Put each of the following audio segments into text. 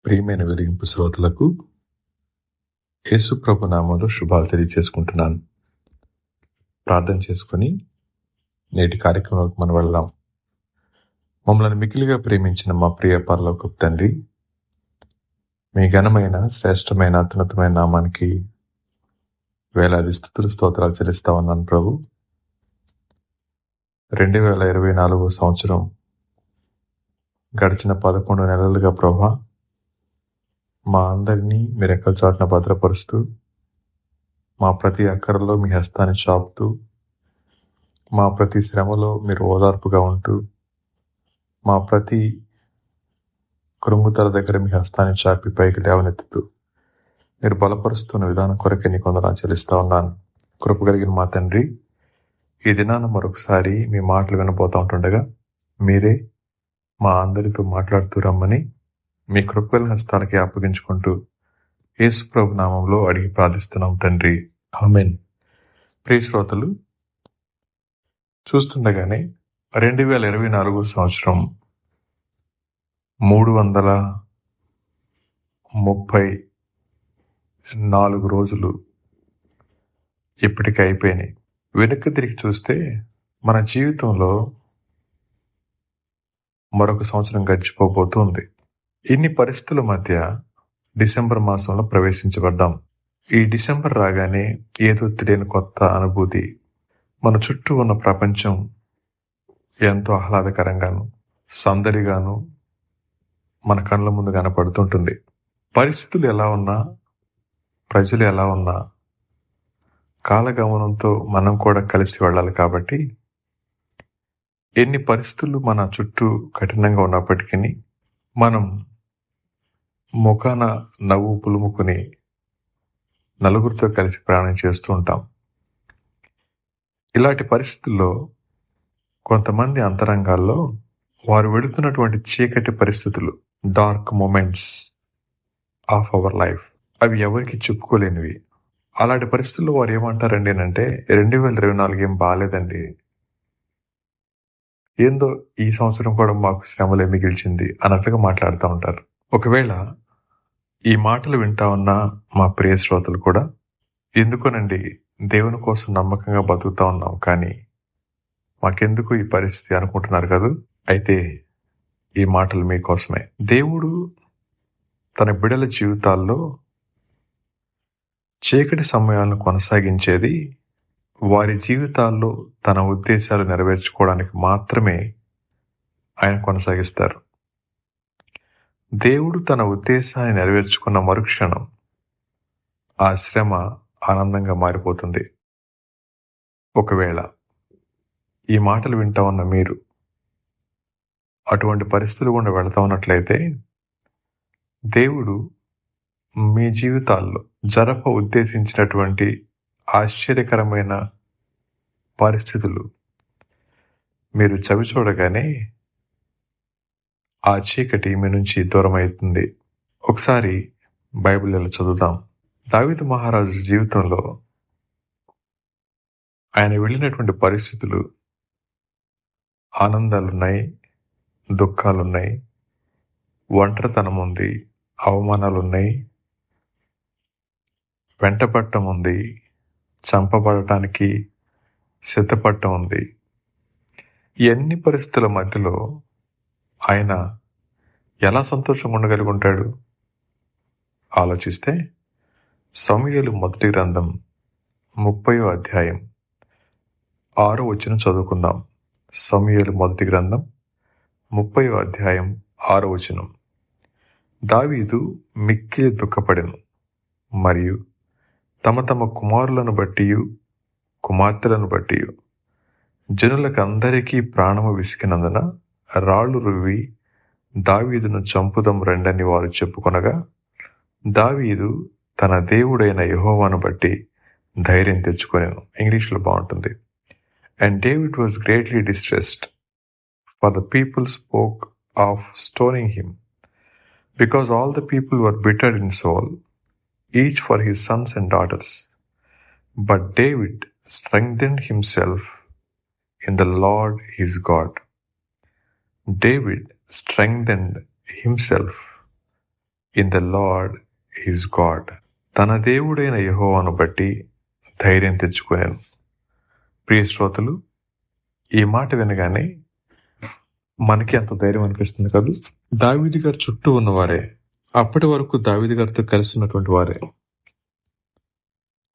ప్రియమైన వెలిగింపు శ్రోతలకు యేసు ప్రభు నామంలో శుభాలు తెలియజేసుకుంటున్నాను. ప్రార్థన చేసుకుని నేటి కార్యక్రమంలోకి మనం వెళ్దాం. మమ్మల్ని మిక్కిలిగా ప్రేమించిన మా ప్రియ పరలోకపు తండ్రి, మీ ఘనమైన శ్రేష్టమైన అత్యున్నతమైన నామానికి వేలాది స్తుతులు స్తోత్రాలు చెల్లిస్తా ఉన్నాను ప్రభు. 2024 సంవత్సరం గడిచిన 11 నెలలుగా ప్రభా, మా అందరినీ మీ రెక్కల చాటున భద్రపరుస్తూ, మా ప్రతి అక్కరలో మీ హస్తాన్ని చాపుతూ, మా ప్రతి శ్రమలో మీరు ఓదార్పుగా ఉంటూ, మా ప్రతి కృంగుతల దగ్గర మీ హస్తాన్ని చాపి పైకి లేవనెత్తుతూ మీరు బలపరుస్తున్న విధానం కొరకే నీ కొందరు చెల్లిస్తా ఉన్నాను. కృప కలిగిన మా తండ్రి, ఈ దినాన మరొకసారి మీ మాటలు వినబోతూ ఉంటుండగా మీరే మా అందరితో మాట్లాడుతూ రమ్మని మీ కృపగల హస్తాలకి అప్పగించుకుంటూ యేసు ప్రభు నామంలో అడిగి ప్రార్థిస్తున్నాం తండ్రి, ఆమేన్. ప్రియ శ్రోతలు, చూస్తుండగానే 2024 సంవత్సరం 334 రోజులు ఇప్పటికి అయిపోయినాయి. వెనక్కి తిరిగి చూస్తే మన జీవితంలో మరొక సంవత్సరం గడిచిపోబోతుంది. ఇన్ని పరిస్థితుల మధ్య డిసెంబర్ మాసంలో ప్రవేశించబడ్డాం. ఈ డిసెంబర్ రాగానే ఏదో తెలియని కొత్త అనుభూతి, మన చుట్టూ ఉన్న ప్రపంచం ఎంతో ఆహ్లాదకరంగాను సందడిగాను మన కళ్ళ ముందు కనపడుతుంటుంది. పరిస్థితులు ఎలా ఉన్నా, ప్రజలు ఎలా ఉన్నా, కాలగమనంతో మనం కూడా కలిసి వెళ్ళాలి. కాబట్టి ఎన్ని పరిస్థితులు మన చుట్టూ కఠినంగా ఉన్నప్పటికీ మనం ముఖాన నవ్వు పులుముకుని నలుగురితో కలిసి ప్రయాణం చేస్తూ ఉంటాం. ఇలాంటి పరిస్థితుల్లో కొంతమంది అంతరంగాల్లో వారు వెళుతున్నటువంటి చీకటి పరిస్థితులు, dark moments of our life, అవి ఎవరికి చెప్పుకోలేనివి. అలాంటి పరిస్థితుల్లో వారు ఏమంటారండి అంటే, 2024 ఏం బాగాలేదండి, ఏందో ఈ సంవత్సరం కూడా మాకు శ్రమలే మిగిల్చింది అన్నట్లుగా మాట్లాడుతూ ఉంటారు. ఒకవేళ ఈ మాటలు వింటా ఉన్న మా ప్రియ శ్రోతలు కూడా, ఎందుకోనండి దేవుని కోసం నమ్మకంగా బతుకుతా ఉన్నాం, కానీ మాకెందుకు ఈ పరిస్థితి అనుకుంటున్నారు కదా. అయితే ఈ మాటలు మీకోసమే. దేవుడు తన బిడ్డల జీవితాల్లో చీకటి సమయాలను కొనసాగించేది వారి జీవితాల్లో తన ఉద్దేశాలు నెరవేర్చుకోవడానికి మాత్రమే ఆయన కొనసాగిస్తారు. దేవుడు తన ఉద్దేశాన్ని నెరవేర్చుకున్న మరుక్షణం ఆ శ్రమ ఆనందంగా మారిపోతుంది. ఒకవేళ ఈ మాటలు వింటా ఉన్న మీరు అటువంటి పరిస్థితులు గుండా వెళ్తా ఉన్నట్లయితే, దేవుడు మీ జీవితాల్లో జరప ఉద్దేశించినటువంటి ఆశ్చర్యకరమైన పరిస్థితులు మీరు చవి చూడగానే ఆ చీకటి మీ నుంచి దూరం అవుతుంది. ఒకసారి బైబిల్ చదువుదాం. దావీదు మహారాజు జీవితంలో ఆయన వెళ్ళినటువంటి పరిస్థితులు, ఆనందాలున్నాయి, దుఃఖాలున్నాయి, ఒంటరితనం ఉంది, అవమానాలున్నాయి, వెంటపడటం ఉంది, చంపబడటానికి సిద్ధపడటం ఉంది. ఈ అన్ని పరిస్థితుల మధ్యలో ఆయన ఎలా సంతోషంగా ఉండగలిగి ఉంటాడు? ఆలోచిస్తే సమూయేలు మొదటి గ్రంథం 30వ అధ్యాయం 6వ వచనం చదువుకుందాం. సమూయేలు మొదటి గ్రంథం 30వ అధ్యాయం 6వ వచనం. దావీదు మిక్కిలి దుఃఖపడెను, మరియు తమ తమ కుమారులను బట్టి కుమార్తెలను బట్టి జనులకు అందరికీ ప్రాణము విసికినందున రాళ్ళు రువ్వి దావీదును చంపుదం రండని వారు చెప్పుకొనగా, దావీదు తన దేవుడైన యెహోవాను బట్టి ధైర్యం తెచ్చుకొనెను. ఇంగ్లీష్లో బాగుంటుంది. And David was greatly distressed, for the people spoke of stoning him, because all the people were bittered in soul, each for his sons and daughters. But David strengthened himself in the Lord his God. David strengthened himself in the lord is God. తన దేవుడైన యెహోవాను బట్టి ధైర్యం తెచ్చుకునేను. ప్రియ శ్రోతలు, ఈ మాట వినగానే మనకి అంత ధైర్యం అనిపిస్తుంది కదా. దావీదు గారు చుట్టూ ఉన్నవారే, అప్పటి వరకు దావీదు గారితో కలిసి ఉన్నటువంటి వారే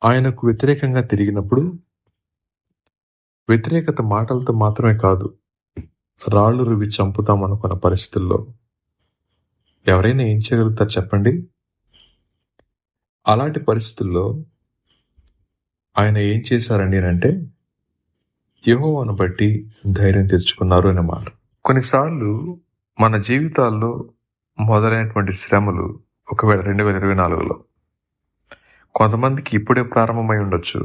ఆయనకు వ్యతిరేకంగా తిరిగినప్పుడు వ్యతిరేకత మాటలతో మాత్రమే కాదు, రాళ్లు రువి చంపుతాం అనుకున్న పరిస్థితుల్లో ఎవరైనా ఏం చేయగలుగుతారు చెప్పండి? అలాంటి పరిస్థితుల్లో ఆయన ఏం చేశారండి అంటే యెహోవాను బట్టి ధైర్యం తెచ్చుకున్నారు అన్నమాట. కొన్నిసార్లు మన జీవితాల్లో మొదలైనటువంటి శ్రమలు ఒకవేళ 2024లో కొంతమందికి ఇప్పుడే ప్రారంభమై ఉండొచ్చు,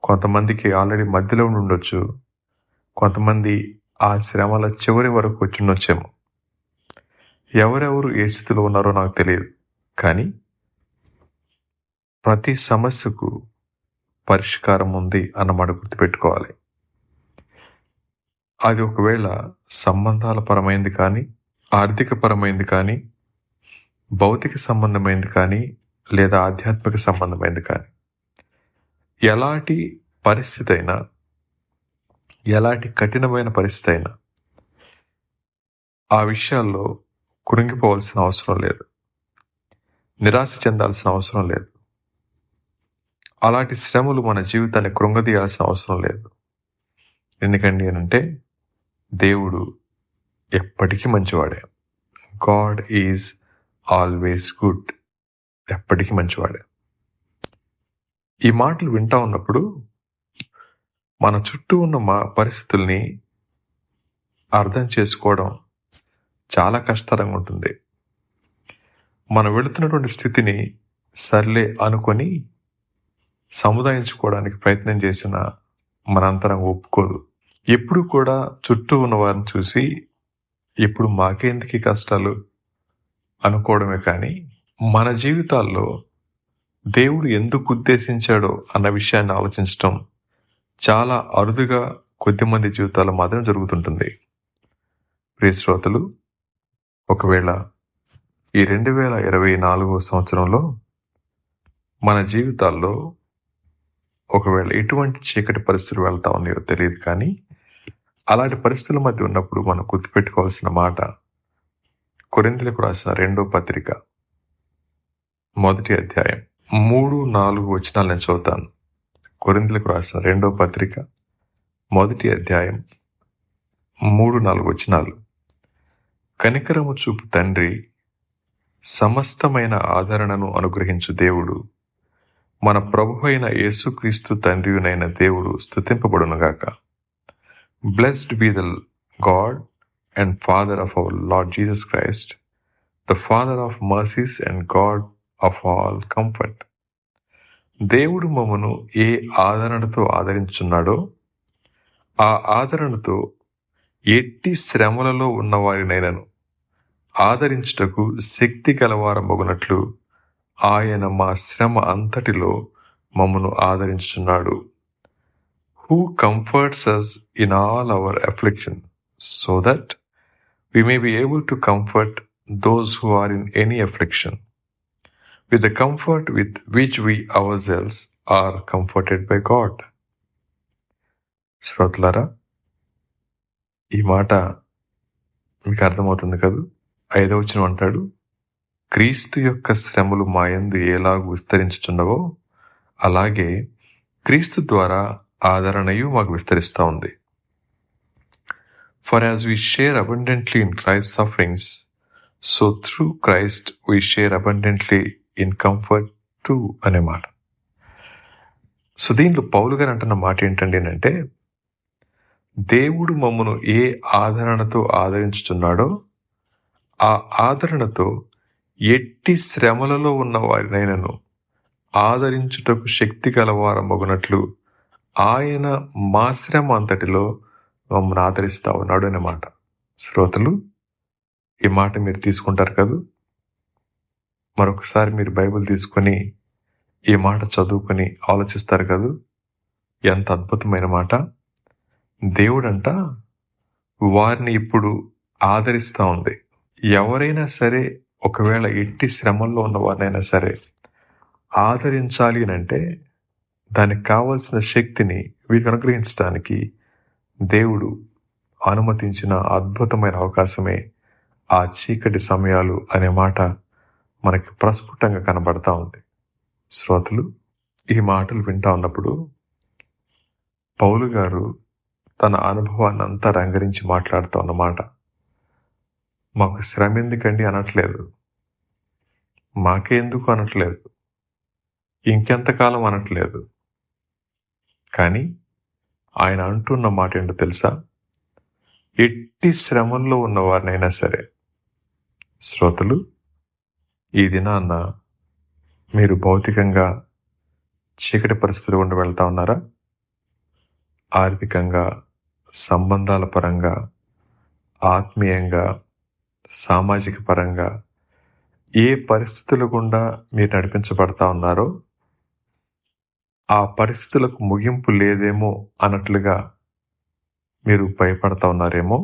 కొంతమందికి ఆల్రెడీ మధ్యలో ఉండి ఉండొచ్చు, కొంతమంది ఆ శ్రమల చివరి వరకు వచ్చి ఉండొచ్చేమో. ఎవరెవరు ఏ స్థితిలో ఉన్నారో నాకు తెలియదు, కానీ ప్రతి సమస్యకు పరిష్కారం ఉంది అన్నమాట గుర్తుపెట్టుకోవాలి. అది ఒకవేళ సంబంధాల పరమైంది కానీ, ఆర్థిక పరమైంది కానీ, భౌతిక సంబంధమైంది కానీ, లేదా ఆధ్యాత్మిక సంబంధమైంది కానీ, ఎలాంటి పరిస్థితి అయినా, ఎలాంటి కఠినమైన పరిస్థితి అయినా ఆ విషయాల్లో కృంగిపోవాల్సిన అవసరం లేదు, నిరాశ చెందాల్సిన అవసరం లేదు. అలాంటి శ్రమలు మన జీవితాన్ని కృంగదీయాల్సిన అవసరం లేదు. ఎందుకండి అంటే దేవుడు ఎప్పటికీ మంచివాడే. God is always good. ఎప్పటికీ మంచివాడే. ఈ మాటలు వింటా ఉన్నప్పుడు మన చుట్టూ ఉన్న పరిస్థితుల్ని అర్థం చేసుకోవడం చాలా కష్టతరంగా ఉంటుంది. మనం వెళుతున్నటువంటి స్థితిని సర్లే అనుకొని సముదాయించుకోవడానికి ప్రయత్నం చేసిన మనంతరం ఒప్పుకోదు. ఎప్పుడు కూడా చుట్టూ ఉన్న వారిని చూసి ఇప్పుడు మాకేందుకు కష్టాలు అనుకోవడమే కానీ, మన జీవితాల్లో దేవుడు ఎందుకు ఉద్దేశించాడో అన్న విషయాన్ని ఆలోచించడం చాలా అరుదుగా కొద్దిమంది జీవితాల్లో మాత్రం జరుగుతుంటుంది. ప్రియ శ్రోతలు, ఒకవేళ ఈ 2024 సంవత్సరంలో మన జీవితాల్లో ఒకవేళ ఎటువంటి చీకటి పరిస్థితులు వెళ్తా ఉన్నాయో తెలియదు, కానీ అలాంటి పరిస్థితుల మధ్య ఉన్నప్పుడు మనం గుర్తుపెట్టుకోవాల్సిన మాట కొరింథీయులకు రాసిన 2వ పత్రిక 1వ అధ్యాయం 3-4 వచనాలు నేను చదువుతాను. కొరింథీయులకు రాసిన 2వ పత్రిక 1వ అధ్యాయం 3-4 వచనాలు. కనికరము చూపు తండ్రి, సమస్తమైన ఆదరణను అనుగ్రహించు దేవుడు, మన ప్రభు అయిన యేసుక్రీస్తు తండ్రియునైన దేవుడు స్తుతింపబడునుగాక. Blessed be the God and Father of our Lord Jesus Christ, the Father of mercies and God of all comfort. దేవుడు మమ్మను ఏ ఆదరణతో ఆదరించున్నాడో ఆ ఆదరణతో ఎట్టి శ్రమలలో ఉన్నవారినైనను ఆదరించుటకు శక్తి గలవారమగునట్లు ఆయన మా శ్రమ అంతటిలో మమ్మను ఆదరించుచున్నాడు. Who comforts us in all our affliction, so that we may be able to comfort those who are in any affliction, with the comfort with which we ourselves are comforted by God. శ్రోతలారా, ఈ మాట మీకు అర్థమవుతుంది కదా. 5వ వచనం అంటాడు, క్రీస్తు యొక్క శ్రమలు మాయందు ఎలాగూ విస్తరించుచున్నవో అలాగే క్రీస్తు ద్వారా ఆదరణయు మాకు విస్తరిస్తూ ఉంది. For as we share abundantly in Christ's sufferings, so through Christ we share abundantly in comfort too అనే మాట. సో దీంట్లో పౌలు గారు అంటున్న మాట ఏంటండి అంటే, దేవుడు మమ్మను ఏ ఆదరణతో ఆదరించుచున్నాడో ఆ ఆదరణతో ఎట్టి శ్రమలలో ఉన్న వారినైనను ఆదరించుటకు శక్తి గలవారమగునట్లు ఆయన మా శ్రమ అంతటిలో మమ్మల్ని ఆదరిస్తా ఉన్నాడు అన్నమాట. శ్రోతలు, ఈ మాట మీరు తీసుకుంటారు కదా. మరొకసారి మీరు బైబిల్ తీసుకొని ఈ మాట చదువుకొని ఆలోచిస్తారు కదా. ఎంత అద్భుతమైన మాట. దేవుడంట వారిని ఇప్పుడు ఆదరిస్తూ ఉంది. ఎవరైనా సరే ఒకవేళ ఎట్టి శ్రమల్లో ఉన్న వారినైనా సరే ఆదరించాలి అంటే దానికి కావలసిన శక్తిని వీరికి అనుగ్రహించడానికి దేవుడు అనుమతించిన అద్భుతమైన అవకాశమే ఆ చీకటి సమయాలు అనే మాట మనకి ప్రస్ఫుటంగా కనబడతా ఉంది. శ్రోతలు, ఈ మాటలు వింటా ఉన్నప్పుడు పౌలు గారు తన అనుభవాన్ని అంతా రంగరించి మాట్లాడుతూ ఉన్నమాట. మాకు శ్రమ ఎందుకండి అనట్లేదు, మాకెందుకు అనట్లేదు, ఇంకెంతకాలం అనట్లేదు. కానీ ఆయన అంటున్న మాట ఏంటో తెలుసా? ఎట్టి శ్రమల్లో ఉన్నవారినైనా సరే. శ్రోతలు, ఈ దినాన్న మీరు భౌతికంగా చీకటి పరిస్థితులు గుండా వెళ్తా ఉన్నారా? ఆర్థికంగా, సంబంధాల పరంగా, ఆత్మీయంగా, సామాజిక పరంగా ఏ పరిస్థితుల గుండా మీరు నడిపించబడతా ఉన్నారో ఆ పరిస్థితులకు ముగింపు లేదేమో అన్నట్లుగా మీరు భయపడతా ఉన్నారేమో.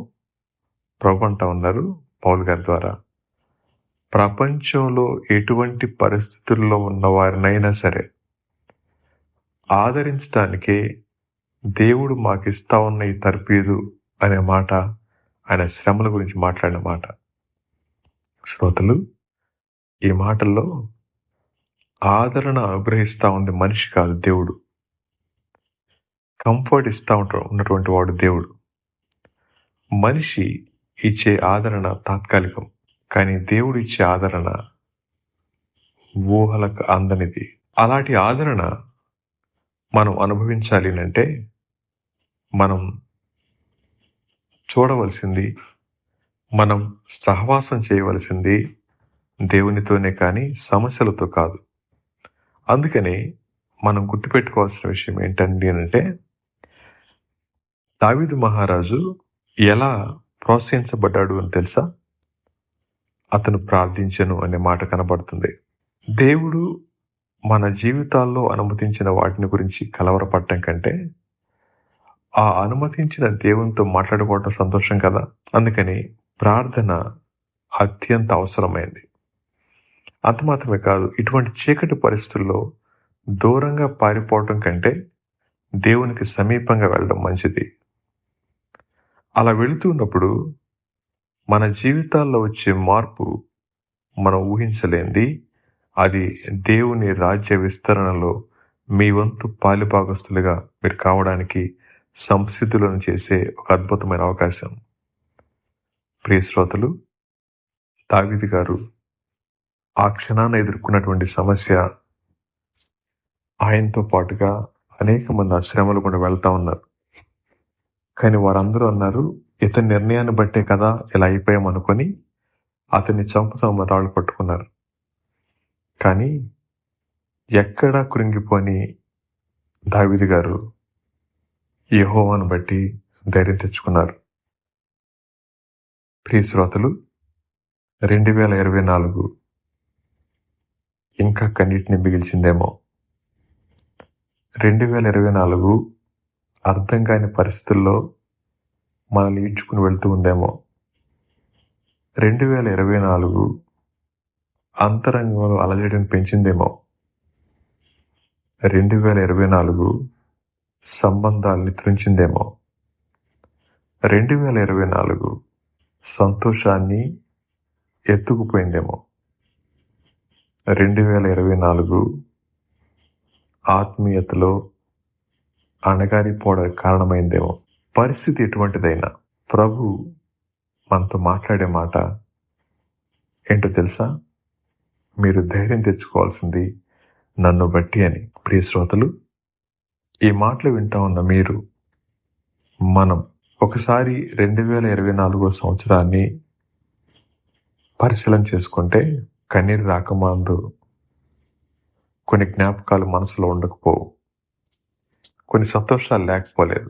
ప్రభు అంటా ఉన్నారు పౌలు గారి ద్వారా, ప్రపంచంలో ఎటువంటి పరిస్థితుల్లో ఉన్న వారినైనా సరే ఆదరించడానికే దేవుడు మాకు ఇస్తా ఉన్న ఈ తర్పీదు అనే మాట ఆయన శ్రమల గురించి మాట్లాడిన మాట. శ్రోతలు, ఈ మాటల్లో ఆదరణ అనుగ్రహిస్తా ఉంది మనిషి కాదు, దేవుడు. కంఫర్ట్ ఇస్తా ఉన్నటువంటి వాడు దేవుడు. మనిషి ఇచ్చే ఆదరణ తాత్కాలికం, కానీ దేవుడు ఇచ్చే ఆదరణ ఊహలకు అందనిది. అలాంటి ఆదరణ మనం అనుభవించాలి అంటే మనం చూడవలసింది, మనం సహవాసం చేయవలసింది దేవునితోనే కానీ సమస్యలతో కాదు. అందుకని మనం గుర్తుపెట్టుకోవాల్సిన విషయం ఏంటండి అంటే, దావీదు మహారాజు ఎలా ప్రోత్సహించబడ్డాడు అని తెలుసా? అతను ప్రార్థించెను అనే మాట కనబడుతుంది. దేవుడు మన జీవితాల్లో అనుమతించిన వాటిని గురించి కలవరపడటం కంటే ఆ అనుమతించిన దేవునితో మాట్లాడుకోవటం సంతోషం కదా. అందుకని ప్రార్థన అత్యంత అవసరమైంది. అంత మాత్రమే కాదు, ఇటువంటి చీకటి పరిస్థితుల్లో దూరంగా పారిపోవటం కంటే దేవునికి సమీపంగా వెళ్ళడం మంచిది. అలా వెళుతున్నప్పుడు మన జీవితాల్లో వచ్చే మార్పు మనం ఊహించలేంది. అది దేవుని రాజ్య విస్తరణలో మీ వంతు పాలిభాగస్తులుగా మీరు కావడానికి సంసిద్ధులను చేసే ఒక అద్భుతమైన అవకాశం. ప్రియ శ్రోతలు, దావీదు గారు ఆ క్షణాన్ని ఎదుర్కొన్నటువంటి సమస్య, ఆయనతో పాటుగా అనేక మంది ఆ శ్రమలు కూడా వెళ్తా ఉన్నారు. కానీ వారందరూ అన్నారు, ఇతని నిర్ణయాన్ని బట్టే కదా ఇలా అయిపోయామనుకొని అతన్ని చంపుతామని రాళ్ళు పట్టుకున్నారు. కానీ ఎక్కడా కృంగిపోని దావీదు గారు యెహోవాను బట్టి ధైర్యం తెచ్చుకున్నారు. ప్రియ శ్రోతలు, 2024 ఇంకా కన్నీటిని మిగిల్చిందేమో. 2024 అర్థం కాని పరిస్థితుల్లో మనల్ని ఈడ్చుకుని వెళ్తూ ఉందేమో. 2024 అంతరంగంలో అలజడిని పెంచిందేమో. 2024 సంబంధాల్ని త్రుంచిందేమో. 2024 సంతోషాన్ని ఎత్తుకుపోయిందేమో. 2024 ఆత్మీయతలో అణగారిపోవడానికి కారణమైందేమో. పరిస్థితి ఎటువంటిదైనా ప్రభు మనతో మాట్లాడే మాట ఏంటో తెలుసా? మీరు ధైర్యం తెచ్చుకోవాల్సింది నన్ను బట్టి అని. ప్రియ శ్రోతలు, ఈ మాటలు వింటా ఉన్న మీరు, మనం ఒకసారి 2024 సంవత్సరాన్ని పరిశీలన చేసుకుంటే కన్నీరు రాకమాందు కొన్ని జ్ఞాపకాలు మనసులో ఉండకపోవు, కొన్ని సంతోషాలు లేకపోలేదు.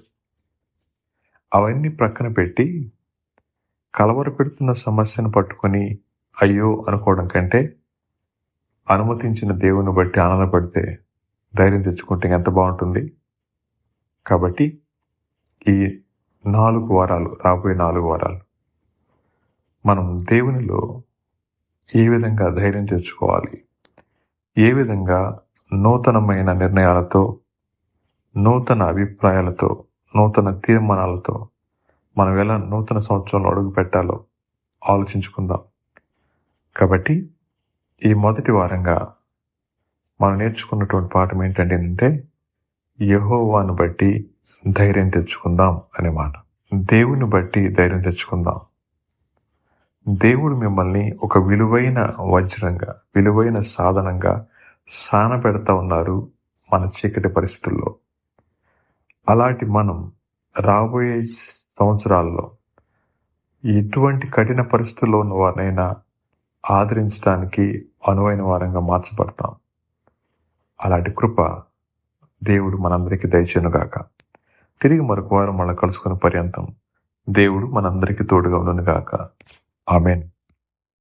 అవన్నీ ప్రక్కన పెట్టి కలవరపెడుతున్న సమస్యను పట్టుకొని అయ్యో అనుకోవడం కంటే అనుమతించిన దేవుని బట్టి ఆనందపడితే, ధైర్యం తెచ్చుకుంటే ఎంత బాగుంటుంది. కాబట్టి ఈ 4 వారాలు, రాబోయే 4 వారాలు మనం దేవునిలో ఏ విధంగా ధైర్యం తెచ్చుకోవాలి, ఏ విధంగా నూతనమైన నిర్ణయాలతో, నూతన అభిప్రాయాలతో, నూతన తీర్మానాలతో మనం ఎలా నూతన సంవత్సరంలో అడుగు పెట్టాలో ఆలోచించుకుందాం. కాబట్టి ఈ మొదటి వారంగా మనం నేర్చుకున్నటువంటి పాఠం ఏంటంటే యెహోవాను బట్టి ధైర్యం తెచ్చుకుందాం అనే మాట. దేవుని బట్టి ధైర్యం తెచ్చుకుందాం. దేవుడు మిమ్మల్ని ఒక విలువైన వజ్రంగా, విలువైన సాధనంగా సానపెడతా ఉన్నారు మన చీకటి పరిస్థితుల్లో. అలాంటి మనం రాబోయే సంవత్సరాల్లో ఎటువంటి కఠిన పరిస్థితుల్లో ఉన్న వారినైనా ఆదరించడానికి అనువైన వారంగా మార్చబడతాం. అలాంటి కృప దేవుడు మనందరికీ దయచేయునుగాక. తిరిగి మరొక వారం మళ్ళీ కలుసుకునే పర్యంతం దేవుడు మనందరికీ తోడుగా ఉండునుగాక. ఆమేన్.